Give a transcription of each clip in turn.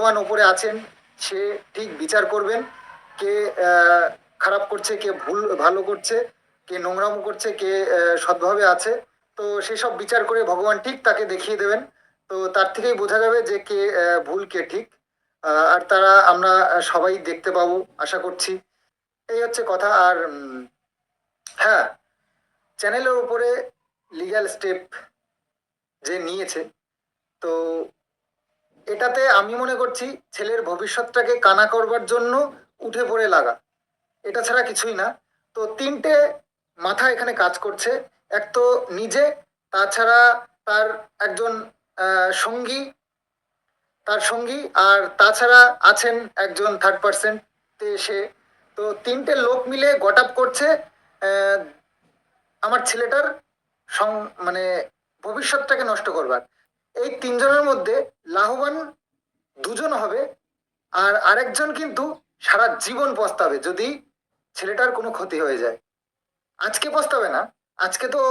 ভগবান ওপরে আছেন, সে ঠিক বিচার করবেন। কে খারাপ করছে, কে ভুল ভালো করছে, কে নোংরামো করছে, কে সৎভাবে আছে। তো সেসব বিচার করে ভগবান ঠিক তাকে দেখিয়ে দেবেন। তো তার থেকেই বোঝা যাবে যে কে ভুল কে ঠিক। আর তারা আমরা সবাই দেখতে পাবো আশা করছি। এই হচ্ছে কথা। আর হ্যাঁ, চ্যানেলের উপরে লিগ্যাল স্টেপ যে নিয়েছে, তো এটাতে আমি মনে করছি ছেলের ভবিষ্যৎটাকে কানা করবার জন্য উঠে পড়ে লাগা, এটা ছাড়া কিছুই না। তো তিনটে মাথা এখানে কাজ করছে। এক তো নিজে, তাছাড়া তার একজন সঙ্গী, তার সঙ্গী, আর তাছাড়া আছেন একজন থার্ড পার্সন সে। তো তিনটে লোক মিলে গট আপ করছে আহ, আমার ছেলেটার মানে ভবিষ্যৎটাকে নষ্ট করবার। এই তিনজনের মধ্যে লাভবান দুজন হবে, আর আরেকজন কিন্তু সারা জীবন পস্তাবে যদি ছেলেটার কোনো ক্ষতি হয়ে যায়। আজকে পস্তাবে না, আজকে তো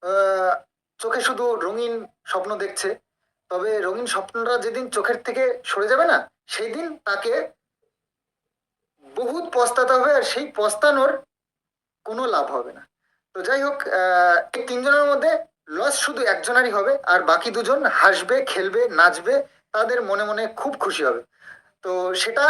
আহ, চোখে শুধু রঙিন স্বপ্ন দেখছে। তবে রঙিন স্বপ্নটা যেদিন চোখের থেকে সরে যাবে না, সেই দিন তাকে বহুত পস্তাতে হবে, আর সেই পস্তানোর কোনো লাভ হবে না। তো যাই হোক, এই তিনজনের মধ্যে লস শুধু একজনেরই হবে, আর বাকি দুজন হাসবে, খেলবে, নাচবে, তাদের মনে মনে খুব খুশি হবে। তো সেটা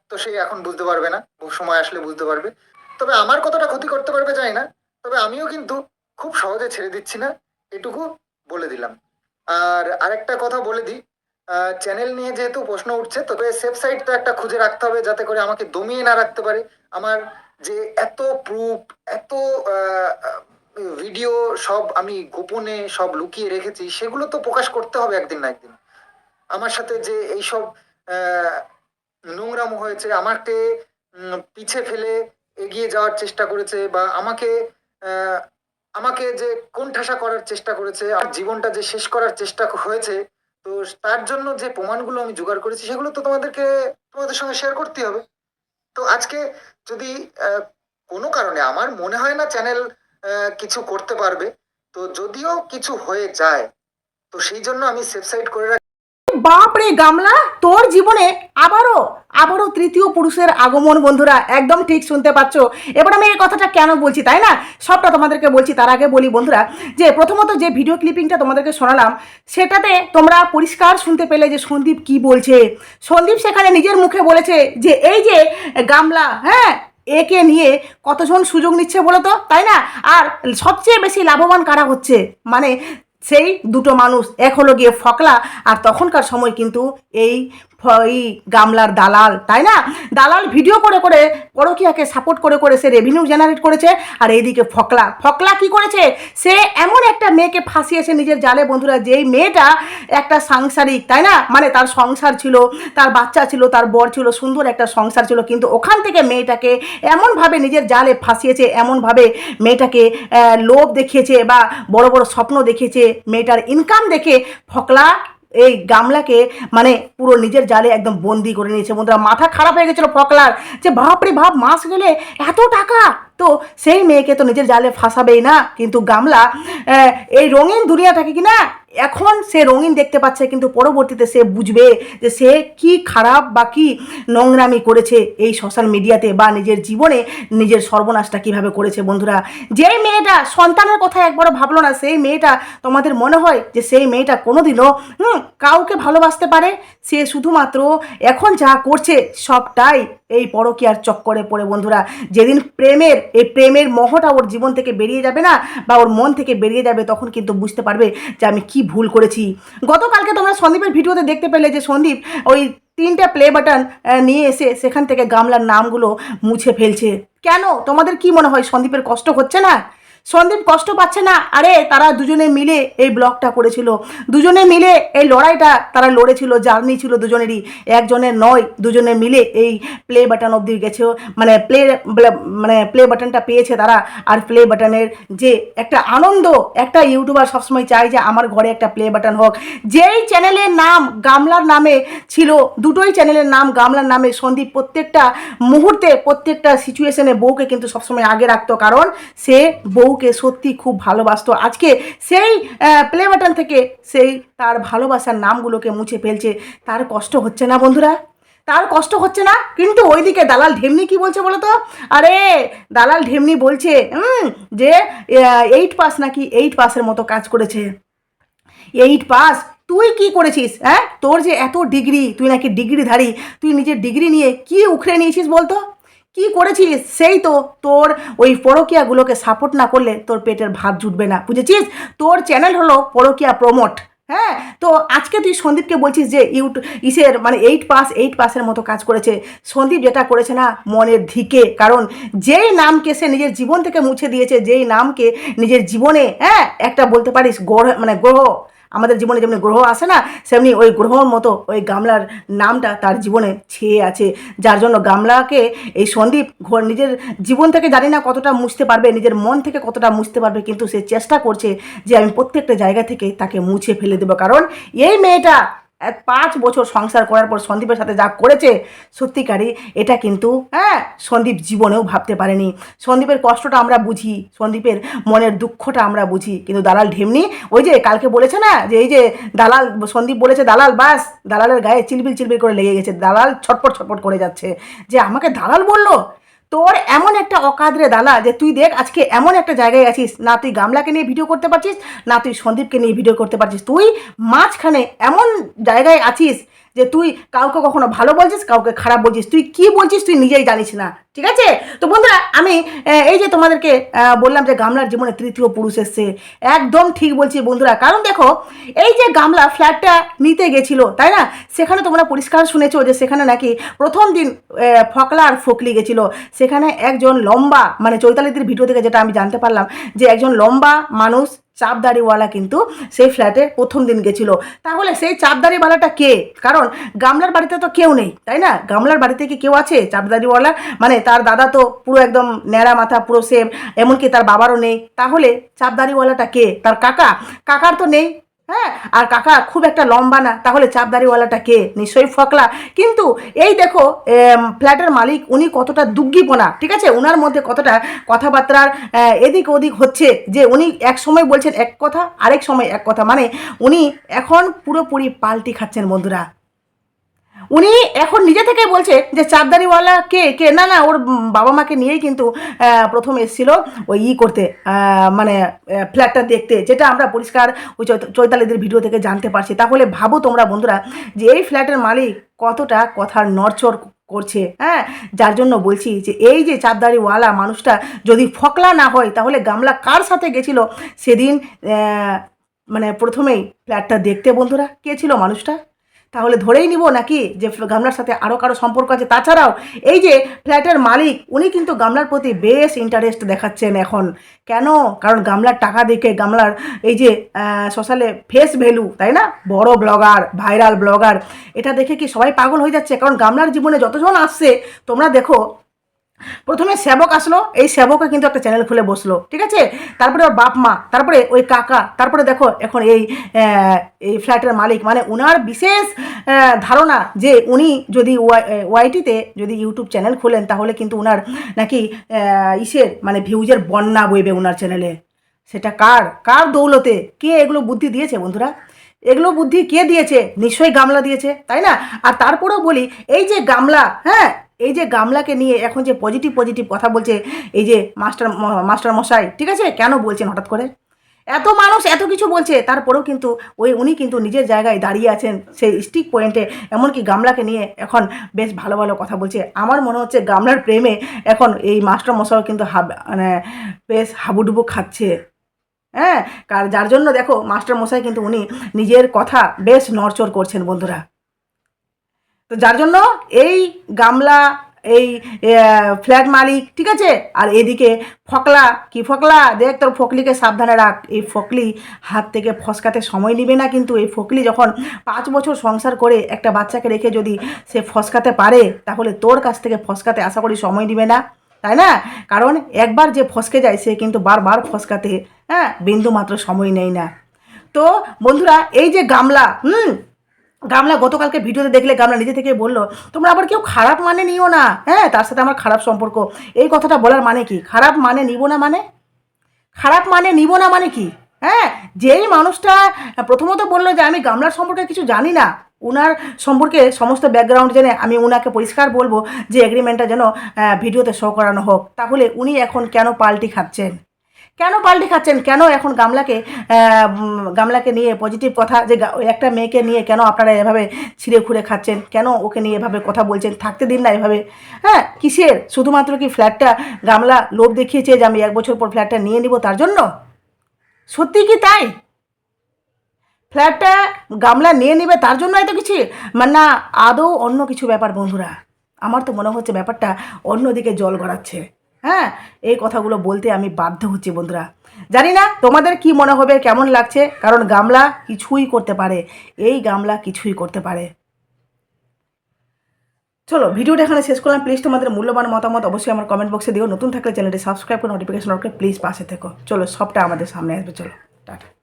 তো সে এখন বুঝতে পারবে না, সময় আসলে বুঝতে পারবে। তবে আমার কতটা ক্ষতি করতে পারবে জানি না, তবে আমিও কিন্তু খুব সহজে ছেড়ে দিচ্ছি না, এটুকু বলে দিলাম। আর আরেকটা কথা বলে দিই, চ্যানেল নিয়ে যেহেতু প্রশ্ন উঠছে, তবে সেফ সাইড তো একটা খুঁজে রাখতে হবে, যাতে করে আমাকে দমিয়ে না রাখতে পারে। আমার যে এত প্রুফ, এত ভিডিও সব আমি গোপনে সব লুকিয়ে রেখেছি, সেগুলো তো প্রকাশ করতে হবে একদিন না একদিন। আমার সাথে যে এইসব আহ, নোংরামো হয়েছে, আমাকে পিছে ফেলে এগিয়ে যাওয়ার চেষ্টা করেছে, বা আমাকে আহ, আমাকে যে কোণঠাসা করার চেষ্টা করেছে, আমার জীবনটা যে শেষ করার চেষ্টা হয়েছে, তো তার জন্য যে প্রমাণগুলো আমি জোগাড় করেছি, সেগুলো তো তোমাদের সঙ্গে শেয়ার করতে হবে। তো আজকে যদি আহ, কোনো কারণে আমার মনে হয় না চ্যানেল কিছু করতে পারবে, তো যদিও কিছু হয়ে যায়, তো সেই জন্য আমি সেফ সাইড করে রাখি। বাপ রে গামলা, তোর জীবনে আবারও আবারও তৃতীয় পুরুষের আগমন। বন্ধুরা একদম ঠিক শুনতে পাচ্ছ। এবার আমি এই কথাটা কেন বলছি তাই না, সবটা তোমাদেরকে বলছি। তার আগে বলি বন্ধুরা, যে প্রথমত যে ভিডিও ক্লিপিংটা তোমাদেরকে শোনালাম, সেটাতে তোমরা পরিষ্কার শুনতে পেলে যে সন্দীপ কি বলছে। সন্দীপ সেখানে নিজের মুখে বলেছে যে এই যে গামলা, হ্যাঁ, একে নিয়ে কতজন সুযোগ নিচ্ছে বলো তো, তাই না? আর সবচেয়ে বেশি লাভবান কারা হচ্ছে, মানে সেই দুটো মানুষ, এক হলো গিয়ে ফকলা, আর তখনকার সময় কিন্তু এই এই গামলার দালাল, তাই না? দালাল ভিডিও করে করে পরকীয়াকে সাপোর্ট করে করে সে রেভিনিউ জেনারেট করেছে। আর এইদিকে ফকলা, ফকলা কি করেছে, সে এমন একটা মেয়েকে ফাঁসিয়েছে নিজের জালে। বন্ধুরা, যেই মেয়েটা একটা সাংসারিক, তাই না, মানে তার সংসার ছিল, তার বাচ্চা ছিল, তার বর ছিল, সুন্দর একটা সংসার ছিল, কিন্তু ওখান থেকে মেয়েটাকে এমনভাবে নিজের জালে ফাঁসিয়েছে, এমনভাবে মেয়েটাকে লোভ দেখিয়েছে বা বড় বড় স্বপ্ন দেখিয়েছে। মেয়েটার ইনকাম দেখে ফকলা এই গামলাকে মানে পুরো নিজের জালে একদম বন্দি করে নিয়েছে। বন্ধুরা, মাথা খারাপ হয়ে গেছিল ফকলার, যে বাপরে বাপ, মাস গেলে এত টাকা। তো সেই মেয়েকে তো নিজের জালে ফাঁসাবেই না, কিন্তু গামলা এই রঙিন দুনিয়াটাকে কিনা এখন সে রঙিন দেখতে পাচ্ছে, কিন্তু পরবর্তীতে সে বুঝবে যে সে কি খারাপ বা কি নোংরামি করেছে এই সোশ্যাল মিডিয়াতে, বা নিজের জীবনে নিজের সর্বনাশটা কিভাবে করেছে। বন্ধুরা, যেই মেয়েটা সন্তানের কথা একবারও ভাবলো না, সেই মেয়েটা, তোমাদের মনে হয় যে সেই মেয়েটা কোনোদিনও কাউকে ভালোবাসতে পারে? সে শুধুমাত্র এখন যা করছে সবটাই এই পরকীয়ার চক্করে পড়ে। বন্ধুরা, যেদিন প্রেমের মোহটা ওর জীবন থেকে বেরিয়ে যাবে না, বা ওর মন থেকে বেরিয়ে যাবে, তখন কিন্তু বুঝতে পারবে যে আমি কি ভুল করেছি। গতকালকে তোমরা সন্দীপের ভিডিওতে দেখতে পেলে যে সন্দীপ ওই তিনটে প্লে বাটন নিয়ে এসে সেখান থেকে গামলার নামগুলো মুছে ফেলছে। কেন? তোমাদের কি মনে হয় সন্দীপের কষ্ট হচ্ছে না? সন্দীপ কষ্ট পাচ্ছে না? আরে তারা দুজনে মিলে এই ব্লগটা করেছিল, দুজনে মিলে এই লড়াইটা তারা লড়েছিল, জার্নি ছিল দুজনেরই, একজনের নয়, দুজনে মিলে এই প্লে বাটন অবধি গেছে, মানে প্লে বাটনটা পেয়েছে তারা। আর প্লে বাটনের যে একটা আনন্দ, একটা ইউটিউবার সবসময় চায় যে আমার ঘরে একটা প্লে বাটন হোক। যেই চ্যানেলের নাম গামলার নামে ছিল, দুটোই চ্যানেলের নাম গামলার নামে, সন্দীপ প্রত্যেকটা মুহূর্তে প্রত্যেকটা সিচুয়েশনে বউকে কিন্তু সবসময় আগে রাখতো, কারণ সে বউ বউকে সত্যি খুব ভালোবাসতো, আজকে সেই প্লে বাটন থেকে সেই তার ভালোবাসার নামগুলোকে মুছে ফেলছে। তার কষ্ট হচ্ছে না বন্ধুরা? তার কষ্ট হচ্ছে না? কিন্তু ওইদিকে দালাল ঢেমনি কি বলছে বলো তো? আরে দালাল ঢেমনি বলছে যে 8 পাস নাকি 8 পাসের মতো কাজ করেছে। 8 পাস? তুই কি করেছিস? হ্যাঁ, তোর যে এত ডিগ্রি, তুই নাকি ডিগ্রিধারী, তুই নিজের ডিগ্রি নিয়ে কি উখড়ে নিয়েছিস বলতো? কি করেছিস? সেই তো তোর ওই পরকীয়াগুলোকে সাপোর্ট না করলে তোর পেটের ভাত জুটবে না, বুঝেছিস? তোর চ্যানেল হলো পরকীয়া প্রমোট। হ্যাঁ, তো আজকে তুই সন্দীপকে বলছিস যে ইসের মানে 8 পাসের মতো কাজ করেছে। সন্দীপ যেটা করেছে না, মনের ধিকে, কারণ যেই নামকে সে নিজের জীবন থেকে মুছে দিয়েছে, যেই নামকে নিজের জীবনে একটা বলতে পারিস গ্রহ, আমাদের জীবনে যেমনি গ্রহ আসে না, সেমনি ওই গ্রহর মতো ওই গামলার নামটা তার জীবনে ছেয়ে আছে। যার জন্য গামলাকে এই সন্দীপ নিজের জীবন থেকে জানি না কতটা মুছতে পারবে, নিজের মন থেকে কতটা মুছতে পারবে, কিন্তু সে চেষ্টা করছে যে আমি প্রত্যেকটা জায়গা থেকে তাকে মুছে ফেলে দেবো। কারণ এই মেয়েটা 5 বছর সংসার করার পর সন্দীপের সাথে যা করেছে, সত্যিকারই এটা কিন্তু সন্দীপ জীবনেও ভাবতে পারেনি। সন্দীপের কষ্টটা আমরা বুঝি, সন্দীপের মনের দুঃখটা আমরা বুঝি, কিন্তু দালাল ঢেমনি ওই যে কালকে বলেছে না যে এই যে দালাল সন্দীপ বলেছে দালাল, বাস দালালের গায়ে চিলবিল চিলবিল করে লেগে গেছে, দালাল ছটপট ছটপট করে যাচ্ছে যে আমাকে দালাল বললো। তোর এমন একটা অকাদরে দালা যে তুই দেখ আজকে এমন একটা জায়গায় আছিস, না তুই গামলাকে নিয়ে ভিডিও করতে পারছিস, না তুই সন্দীপকে নিয়ে ভিডিও করতে পারছিস, তুই মাঝখানে এমন জায়গায় আছিস যে তুই কাউকে কখনো ভালো বলছিস, কাউকে খারাপ বলছিস, তুই কি বলছিস তুই নিজেই জানিস না, ঠিক আছে? তো বন্ধুরা আমি এই যে তোমাদেরকে বললাম যে গামলার জীবনে তৃতীয় পুরুষ এসছে, একদম ঠিক বলছি বন্ধুরা। কারণ দেখো এই যে গামলা ফ্ল্যাটটা নিতে গেছিল, তাই না, সেখানে তোমরা পরিষ্কার শুনেছো যে সেখানে নাকি প্রথম দিন ফকলা আর ফকলি গেছিলো। সেখানে একজন লম্বা, মানে চৈতালিদির ভিডিও থেকে যেটা আমি জানতে পারলাম যে একজন লম্বা মানুষ চাপদাড়িওয়ালা কিন্তু সেই ফ্ল্যাটে প্রথম দিন গেছিলো। তাহলে সেই চাপদাড়িওয়ালাটা কে? কারণ গামলার বাড়িতে তো কেউ নেই, তাই না? গামলার বাড়িতে কি কেউ আছে চাপদাড়িওয়ালা? মানে তার দাদা তো পুরো একদম ন্যাড়া মাথা, পুরো সেম, এমনকি তার বাবারও নেই। তাহলে চাপদাড়িওয়ালাটা কে? তার কাকা? কাকার তো নেই। হ্যাঁ, আর কাকা খুব একটা লম্বা না, তাহলে চাপদাড়িওয়ালাটা কে? নিশ্চয়ই ফকলা। কিন্তু এই দেখো ফ্ল্যাটের মালিক উনি কতটা দুগ্গিপনা, ঠিক আছে, ওনার মধ্যে কতটা কথাবার্তার এদিক ওদিক হচ্ছে, যে উনি এক সময় বলছেন এক কথা, আরেক সময় এক কথা, মানে উনি এখন পুরোপুরি পাল্টি খাচ্ছেন বন্ধুরা। উনি এখন নিজে থেকে বলছে যে চাপদাড়িওয়ালা কে কে না না, ওর বাবা মাকে নিয়েই কিন্তু প্রথম এসেছিল ওই করতে, মানে ফ্ল্যাটটা দেখতে, যেটা আমরা পরিষ্কার ওই চৈতালিদের ভিডিও থেকে জানতে পারছি। তাহলে ভাবো তোমরা বন্ধুরা যে এই ফ্ল্যাটের মালিক কতটা কথার নড়চড় করছে। যার জন্য বলছি যে এই যে চাপদাড়িওয়ালা মানুষটা যদি ফকলা না হয়, তাহলে গামলা কার সাথে গেছিল সেদিন মানে প্রথমেই ফ্ল্যাটটা দেখতে বন্ধুরা? কে ছিল মানুষটা? তাহলে ধরেই নিব নাকি যে গামলার সাথে আরও কারো সম্পর্ক আছে? তাছাড়াও এই যে ফ্ল্যাটের মালিক উনি কিন্তু গামলার প্রতি বেশ ইন্টারেস্ট দেখাচ্ছেন এখন। কেন? কারণ গামলার টাকা দেখে, গামলার এই যে সোশ্যালে ফেস ভ্যালু, তাই না, বড় ব্লগার, ভাইরাল ব্লগার, এটা দেখে কি সবাই পাগল হয়ে যাচ্ছে? কারণ গামলার জীবনে যতজন আসছে তোমরা দেখো, প্রথমে সেবক আসলো, এই সেবকে কিন্তু একটা চ্যানেল খুলে বসলো, ঠিক আছে, তারপরে ওর বাপ মা, তারপরে ওই কাকা, তারপরে দেখো এখন এই ফ্ল্যাটের মালিক, মানে ওনার বিশেষ ধারণা যে উনি যদি ওয়াইটিতে যদি ইউটিউব চ্যানেল খোলেন তাহলে কিন্তু ওনার নাকি মানে ভিউজের বন্যা বইবে ওনার চ্যানেলে। সেটা কার কার দৌলতে? কে এগুলো বুদ্ধি দিয়েছে বন্ধুরা? এগুলো বুদ্ধি কে দিয়েছে? নিশ্চয়ই গামলা দিয়েছে, তাই না? আর তারপরেও বলি এই যে গামলা, এই যে গামলাকে নিয়ে এখন যে পজিটিভ পজিটিভ কথা বলছে এই যে মাস্টার মশাই, ঠিক আছে, কেন বলছেন হঠাৎ করে? এত মানুষ এত কিছু বলছে, তারপরেও কিন্তু উনি কিন্তু নিজের জায়গায় দাঁড়িয়ে আছেন সেই স্টিক পয়েন্টে, এমনকি গামলাকে নিয়ে এখন বেশ ভালো ভালো কথা বলছে। আমার মনে হচ্ছে গামলার প্রেমে এখন এই মাস্টার মশাইও কিন্তু মানে বেশ হাবুডুবু খাচ্ছে। যার জন্য দেখো মাস্টার মশাই কিন্তু উনি নিজের কথা বেশ নড়চড় করছেন বন্ধুরা। তো যার জন্য এই গামলা, এই ফ্ল্যাট মালিক, ঠিক আছে, আর এদিকে ফকলা, কি ফকলা, দেখ তোর ফকলিকে সাবধানে রাখ। এই ফকলি হাত থেকে ফসকাতে সময় নেবে না, কিন্তু এই ফকলি যখন 5 বছর সংসার করে একটা বাচ্চাকে রেখে যদি সে ফসকাতে পারে, তাহলে তোর কাছ থেকে ফসকাতে আশা করি সময় নেবে না, তাই না? কারণ একবার যে ফসকে যায় সে কিন্তু বারবার ফসকাতে বিন্দু মাত্র সময় নেই না। তো বন্ধুরা এই যে গামলা, গামলা গতকালকে ভিডিওতে দেখলে গামলা নিজে থেকে বললো তোমরা আবার কেউ খারাপ মানে নিও না, তার সাথে আমার খারাপ সম্পর্ক। এই কথাটা বলার মানে কি? খারাপ মানে নিব না মানে? খারাপ মানে নিব না মানে কি? হ্যাঁ, যেই মানুষটা প্রথমত বললো যে আমি গামলার সম্পর্কে কিছু জানি না, উনার সম্পর্কে সমস্ত ব্যাকগ্রাউন্ড জেনে আমি উনাকে পরিষ্কার বলবো যে এগ্রিমেন্টটা যেন ভিডিওতে শো করানো হোক, তাহলে উনি এখন কেন পাল্টি খাচ্ছেন? কেন পাল্টি খাচ্ছেন? কেন এখন গামলাকে নিয়ে পজিটিভ কথা যে একটা মেয়েকে নিয়ে কেন আপনারা এভাবে ছিঁড়ে খুঁড়ে খাচ্ছেন? কেন ওকে নিয়ে এভাবে কথা বলছেন? থাকতে দিন না এভাবে। হ্যাঁ, কিসের? শুধুমাত্র কি ফ্ল্যাটটা গামলা লোভ দেখিয়েছে যে আমি 1 বছর পর ফ্ল্যাটটা নিয়ে নিব তার জন্য? সত্যি কি তাই? ফ্ল্যাটটা গামলা নিয়ে নেবে তার জন্য এত কিছু, মানে না আদৌ অন্য কিছু ব্যাপার বন্ধুরা? আমার তো মনে হচ্ছে ব্যাপারটা অন্যদিকে জল গড়াচ্ছে। হ্যাঁ, এই কথাগুলো বলতে আমি বাধ্য হচ্ছি বন্ধুরা। জানি না তোমাদের কি মনে হবে, কেমন লাগছে, কারণ গামলা কিছুই করতে পারে, এই গামলা কিছুই করতে পারে। চলো ভিডিওটা এখানে শেষ করলাম। প্লিজ তোমাদের মূল্যবান মতামত অবশ্যই আমার কমেন্ট বক্সে দিও। নতুন থাকলে চ্যানেলটি সাবস্ক্রাইব করে নোটিফিকেশন অন করে প্লিজ পাশে থেকো। চলো সবটা আমাদের সামনে আসবে। চলো টাটা।